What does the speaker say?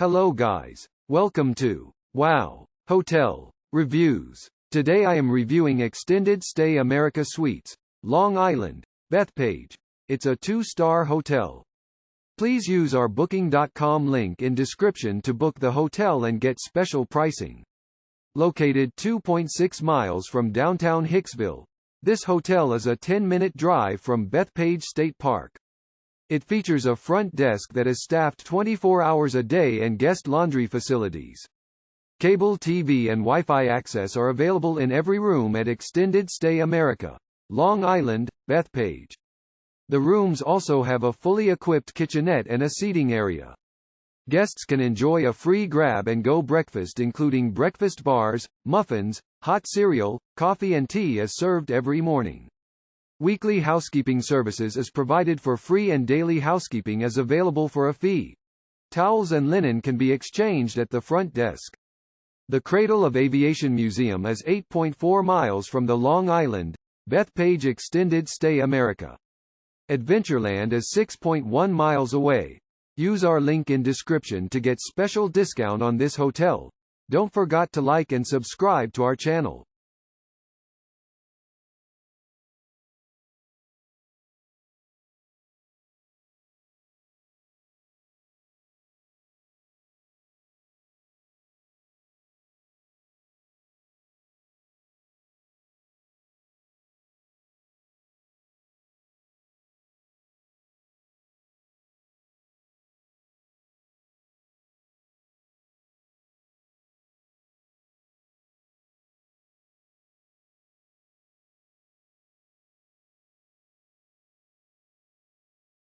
Hello guys. Welcome to Wow Hotel Reviews. Today I am reviewing Extended Stay America Suites, Long Island, Bethpage. It's a 2-star hotel. Please use our booking.com link in description to book the hotel and get special pricing. Located 2.6 miles from downtown Hicksville, this hotel is a 10-minute drive from Bethpage State Park. It features a front desk that is staffed 24 hours a day and guest laundry facilities. Cable TV and Wi-Fi access are available in every room at Extended Stay America, Long Island, Bethpage. The rooms also have a fully equipped kitchenette and a seating area. Guests can enjoy a free grab-and-go breakfast including breakfast bars, muffins, hot cereal, coffee and tea is served every morning. Weekly housekeeping services is provided for free and daily housekeeping is available for a fee. Towels and linen can be exchanged at the front desk. The Cradle of Aviation Museum is 8.4 miles from the Long Island, Bethpage Extended Stay America. Adventureland is 6.1 miles away. Use our link in description to get special discount on this hotel. Don't forget to like and subscribe to our channel.